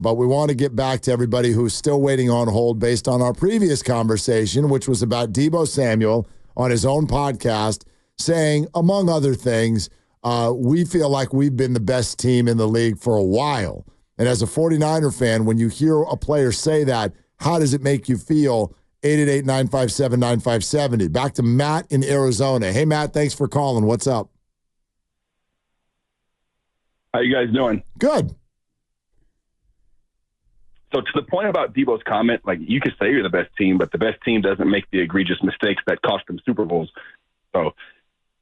But we want to get back to everybody who's still waiting on hold based on our previous conversation, which was about Deebo Samuel on his own podcast, saying, among other things, we feel like we've been the best team in the league for a while. And as a 49er fan, when you hear a player say that, how does it make you feel? 888-957-9570. Back to Matt in Arizona. Hey, Matt, thanks for calling. What's up? How you guys doing? Good. So to the point about Deebo's comment, like, you could say you're the best team, but the best team doesn't make the egregious mistakes that cost them Super Bowls. So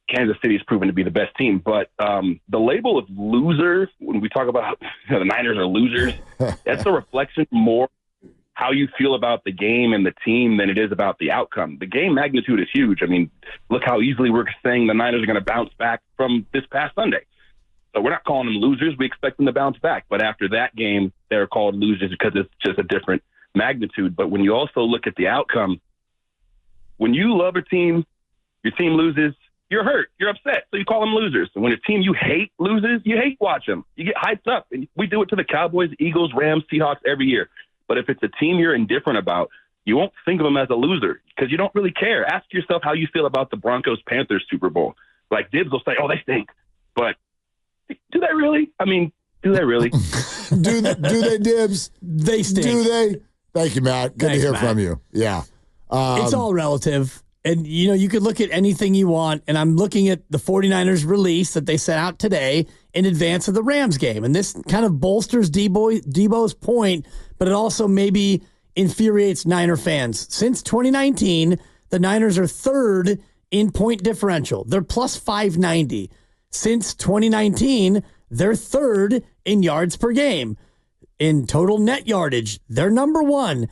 Kansas City has proven to be the best team. But the label of loser, when we talk about the Niners are losers, that's a reflection more how you feel about the game and the team than it is about the outcome. The game magnitude is huge. I mean, look how easily we're saying the Niners are going to bounce back from this past Sunday. So we're not calling them losers. We expect them to bounce back. But after that game, they're called losers because it's just a different magnitude. But when you also look at the outcome, when you love a team, your team loses, you're hurt, you're upset. So you call them losers. And when a team you hate loses, you hate watch them. You get hyped up. And we do it to the Cowboys, Eagles, Rams, Seahawks every year. But if it's a team you're indifferent about, you won't think of them as a loser because you don't really care. Ask yourself how you feel about the Broncos-Panthers Super Bowl. Like, Dibs will say, oh, they stink. But do they really? I mean, do they really? do they, Dibs? They stink. Do they? Thank you, Matt. Good to hear from you. Yeah. It's all relative. And, you could look at anything you want. And I'm looking at the 49ers release that they sent out today in advance of the Rams game. And this kind of bolsters Deebo's point, but it also maybe infuriates Niner fans. Since 2019, the Niners are third in point differential. They're plus 590. Since 2019, they're third in yards per game. In total net yardage, they're number one.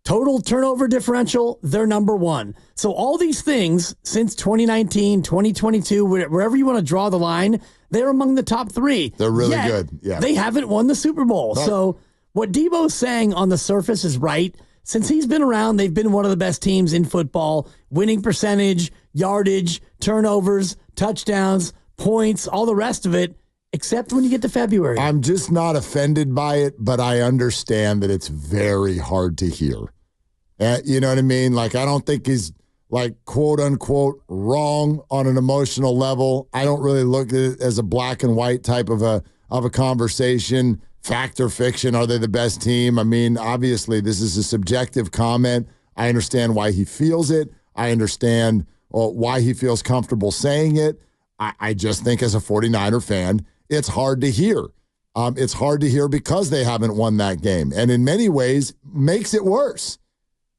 Total turnover differential, they're number one. So all these things since 2019, 2022, wherever you want to draw the line, they're among the top three. They're really good. Yeah. They haven't won the Super Bowl. Right. So what Deebo's saying on the surface is right. Since he's been around, they've been one of the best teams in football. Winning percentage, yardage, turnovers, touchdowns, points, all the rest of it, except when you get to February. I'm just not offended by it, but I understand that it's very hard to hear. You know what I mean? Like, I don't think he's, like, quote unquote wrong on an emotional level. I don't really look at it as a black and white type of a conversation. Fact or fiction, are they the best team? I mean, obviously, this is a subjective comment. I understand why he feels it. I understand why he feels comfortable saying it. I just think as a 49er fan, it's hard to hear. It's hard to hear because they haven't won that game. And in many ways, makes it worse.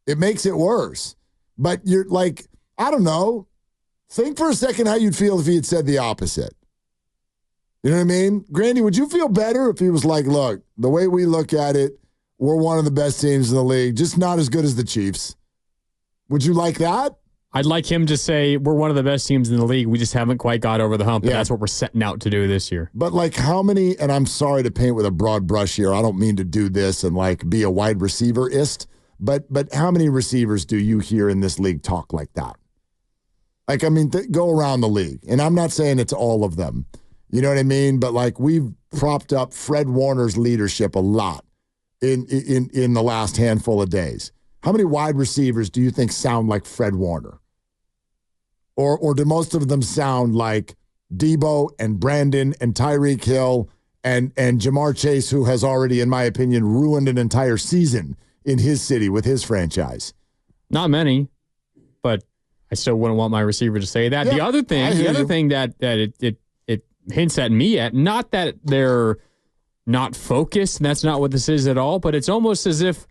It makes it worse. But you're like, I don't know. Think for a second how you'd feel if he had said the opposite. You know what I mean? Grandy, would you feel better if he was like, look, the way we look at it, we're one of the best teams in the league, just not as good as the Chiefs? Would you like that? I'd like him to say we're one of the best teams in the league. We just haven't quite got over the hump, and that's what we're setting out to do this year. But, like, how many, and I'm sorry to paint with a broad brush here. I don't mean to do this and, like, be a wide receiver-ist, but how many receivers do you hear in this league talk like that? Like, I mean, go around the league. And I'm not saying it's all of them. You know what I mean? But, like, we've propped up Fred Warner's leadership a lot in the last handful of days. How many wide receivers do you think sound like Fred Warner? Or do most of them sound like Deebo and Brandon and Tyreek Hill and Jamar Chase, who has already, in my opinion, ruined an entire season in his city with his franchise? Not many, but I still wouldn't want my receiver to say that. Yeah, the other thing that it hints at me at, not that they're not focused, and that's not what this is at all, but it's almost as if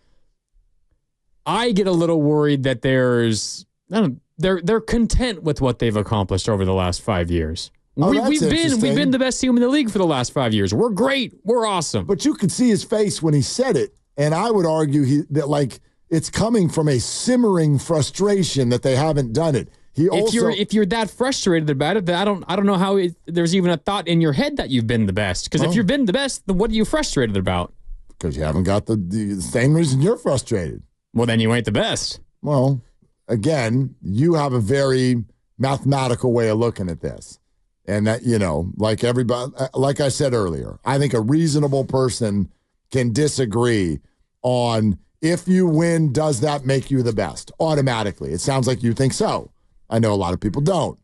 I get a little worried that they're content with what they've accomplished over the last 5 years. We've been the best team in the league for the last 5 years. We're great. We're awesome. But you could see his face when he said it, and I would argue that like it's coming from a simmering frustration that they haven't done it. If you're that frustrated about it, then I don't know how there's even a thought in your head that you've been the best. Because if you've been the best, then what are you frustrated about? Because you haven't got the same reason you're frustrated. Well, then you ain't the best. Well, again, you have a very mathematical way of looking at this. And that, like everybody, like I said earlier, I think a reasonable person can disagree on if you win, does that make you the best automatically? It sounds like you think so. I know a lot of people don't.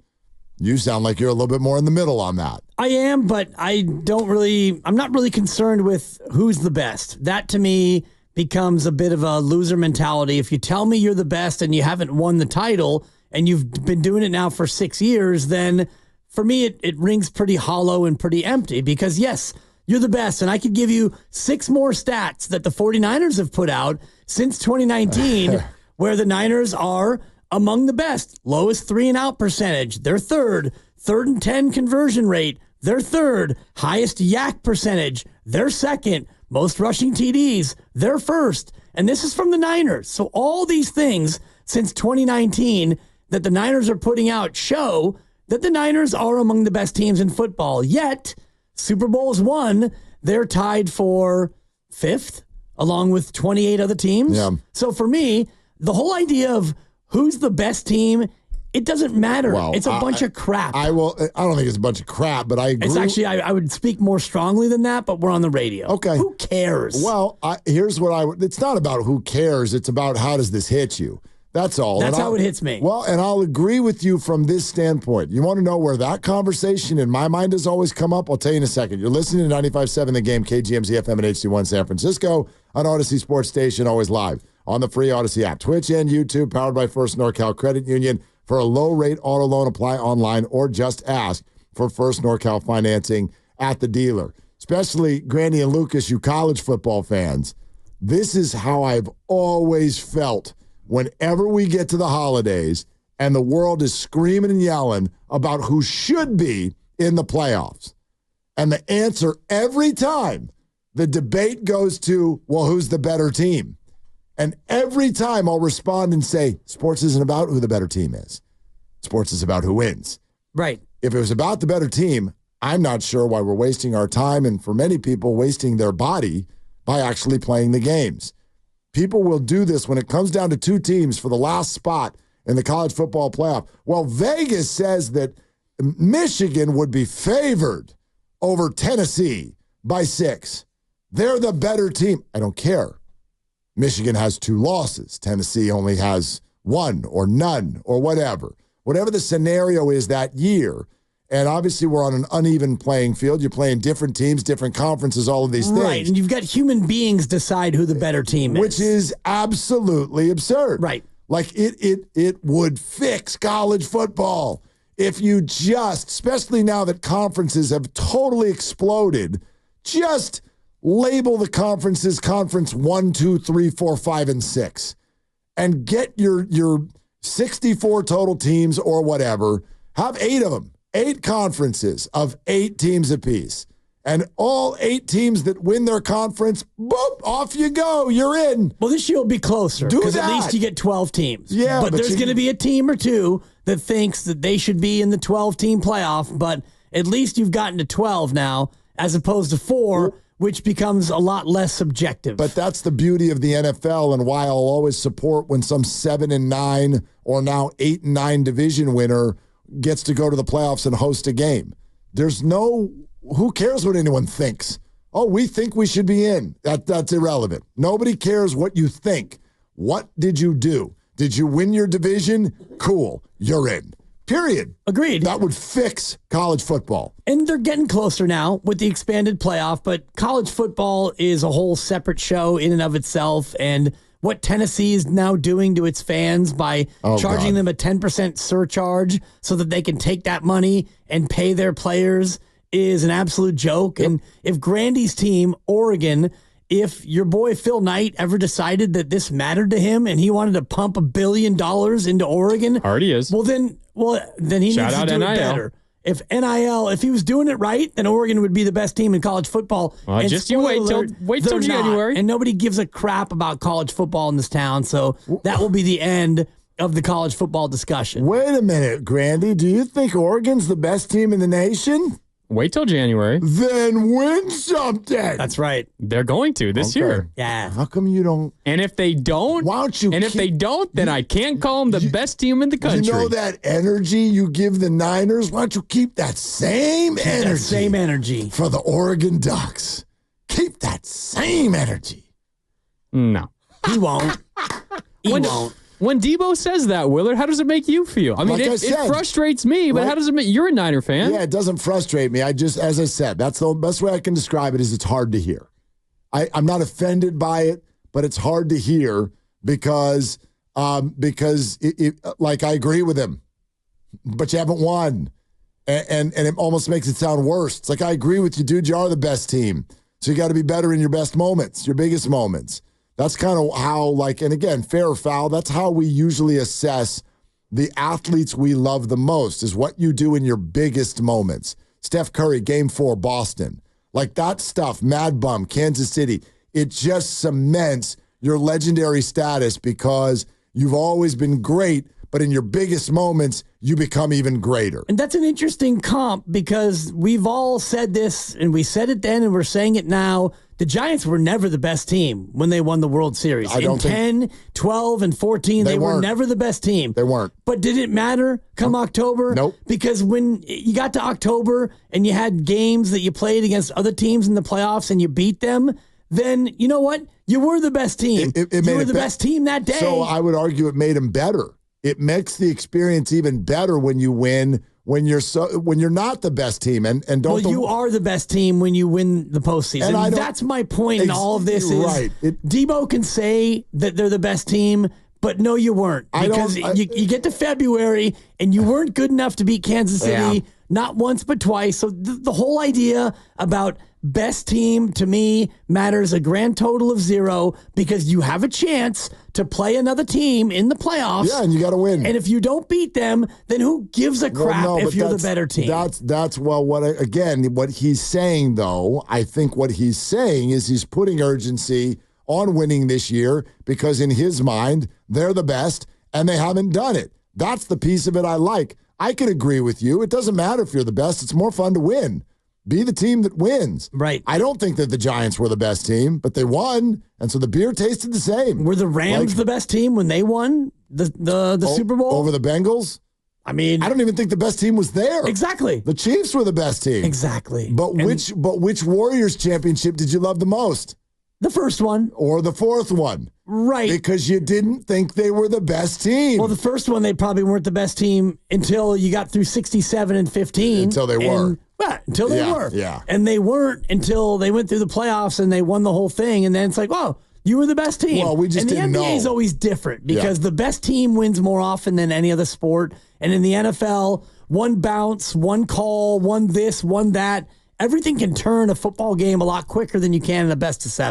You sound like you're a little bit more in the middle on that. I am, but I'm not really concerned with who's the best. That to me becomes a bit of a loser mentality. If you tell me you're the best and you haven't won the title and you've been doing it now for 6 years, then for me, it rings pretty hollow and pretty empty because yes, you're the best. And I could give you 6 more stats that the 49ers have put out since 2019 where the Niners are among the best. Lowest 3-and-out percentage, they're third. 3rd and 10 conversion rate, they're third. Highest yak percentage, they're second. Most rushing TDs, they're first. And this is from the Niners. So all these things since 2019 that the Niners are putting out show that the Niners are among the best teams in football. Yet, Super Bowls won, they're tied for 5th, along with 28 other teams. Yeah. So for me, the whole idea of who's the best team, it doesn't matter. Well, it's a bunch of crap. I don't think it's a bunch of crap, but I agree. It's actually, I would speak more strongly than that, but we're on the radio. Okay. Who cares? Well, here's what it's not about who cares. It's about how does this hit you. That's all. That's how it hits me. Well, and I'll agree with you from this standpoint. You want to know where that conversation in my mind has always come up? I'll tell you in a second. You're listening to 95.7 The Game, KGMZ FM and HD1 San Francisco on Odyssey Sports Station, always live on the free Odyssey app, Twitch and YouTube, powered by First NorCal Credit Union. For a low-rate auto loan, apply online or just ask for First NorCal financing at the dealer. Especially Granny and Lucas, you college football fans. This is how I've always felt whenever we get to the holidays and the world is screaming and yelling about who should be in the playoffs. And the answer every time, the debate goes to, well, who's the better team? And every time I'll respond and say, sports isn't about who the better team is. Sports is about who wins. Right. If it was about the better team, I'm not sure why we're wasting our time and for many people wasting their body by actually playing the games. People will do this when it comes down to 2 teams for the last spot in the college football playoff. Well, Vegas says that Michigan would be favored over Tennessee by 6. They're the better team. I don't care. Michigan has 2 losses. Tennessee only has 1 or none or whatever. Whatever the scenario is that year. And obviously we're on an uneven playing field. You're playing different teams, different conferences, all of these things. Right, and you've got human beings decide who the better team is. Which is absolutely absurd. Right. Like it would fix college football if you just, especially now that conferences have totally exploded, just label the conferences conference 1, 2, 3, 4, 5, and 6 and get your 64 total teams or whatever. Have 8 of them, 8 conferences of 8 teams apiece. And all 8 teams that win their conference, boop, off you go. You're in. Well, this year will be closer because at least you get 12 teams. Yeah, but there's going to be a team or 2 that thinks that they should be in the 12-team playoff, but at least you've gotten to 12 now as opposed to 4, which becomes a lot less subjective. But that's the beauty of the NFL and why I'll always support when some 7-9 or now 8-9 division winner gets to go to the playoffs and host a game. Who cares what anyone thinks? Oh, we think we should be in. That's irrelevant. Nobody cares what you think. What did you do? Did you win your division? Cool. You're in. Period. Agreed. That would fix college football. And they're getting closer now with the expanded playoff, but college football is a whole separate show in and of itself. And what Tennessee is now doing to its fans by charging them a 10% surcharge so that they can take that money and pay their players is an absolute joke. Yep. And if Grandy's team, Oregon, if your boy Phil Knight ever decided that this mattered to him and he wanted to pump $1 billion into Oregon, already is. Well, then he needs to do it better. If he was doing it right, then Oregon would be the best team in college football. And just you wait till January. And nobody gives a crap about college football in this town. So that will be the end of the college football discussion. Wait a minute, Grandy. Do you think Oregon's the best team in the nation? Wait till January. Then win something. That's right. They're going to this year. Yeah. How come you don't? And if they don't, then I can't call them the best team in the country. You know that energy you give the Niners? Why don't you keep that same energy? That same energy for the Oregon Ducks? keep that same energy. No. He won't. He won't. When Deebo says that, Willard, how does it make you feel? I mean, Like it frustrates me, but how does it make you're a Niner fan? Yeah, it doesn't frustrate me. As I said, that's the best way I can describe it is it's hard to hear. I'm not offended by it, but it's hard to hear because like I agree with him, but you haven't won. And it almost makes it sound worse. It's like, I agree with you, dude. You are the best team. So you got to be better in your best moments, your biggest moments. That's kind of how, and again, fair or foul, that's how we usually assess the athletes we love the most, is what you do in your biggest moments. Steph Curry, Game 4, Boston. Like that stuff, Mad Bum, Kansas City, it just cements your legendary status because you've always been great, but in your biggest moments, you become even greater. And that's an interesting comp because we've all said this, and we said it then, and we're saying it now. The Giants were never the best team when they won the World Series. In 10, 12, and 14, they were never the best team. They weren't. But did it matter come October? Nope. Because when you got to October and you had games that you played against other teams in the playoffs and you beat them, then you know what? You were the best team. You were the best team that day. So I would argue it made them better. It makes the experience even better when you win, when you're not the best team. And don't. Well, you are the best team when you win the postseason. And that's my point in all of this. Right. Debo can say that they're the best team, but no, you weren't. Because you get to February and you weren't good enough to beat Kansas City, not once but twice. So the whole idea about best team to me matters a grand total of 0 because you have a chance to play another team in the playoffs. Yeah, and you got to win. And if you don't beat them, then who gives a crap if you're the better team? What he's saying though, I think what he's saying is he's putting urgency on winning this year because in his mind, they're the best and they haven't done it. That's the piece of it I like. I can agree with you. It doesn't matter if you're the best. It's more fun to win. Be the team that wins. Right. I don't think that the Giants were the best team, but they won, and so the beer tasted the same. Were the Rams the best team when they won the Super Bowl? Over the Bengals? I mean, I don't even think the best team was there. Exactly. The Chiefs were the best team. Exactly. But which Warriors championship did you love the most? The first one. Or the fourth one? Right. Because you didn't think they were the best team. Well, the first one, they probably weren't the best team until you got through 67 and 15. Until they were. Until they were. Yeah. And they weren't until they went through the playoffs and they won the whole thing. And then it's like, well, you were the best team. Well, we just didn't know. And the NBA is always different because the best team wins more often than any other sport. And in the NFL, one bounce, one call, one this, one that. Everything can turn a football game a lot quicker than you can in a best of 7.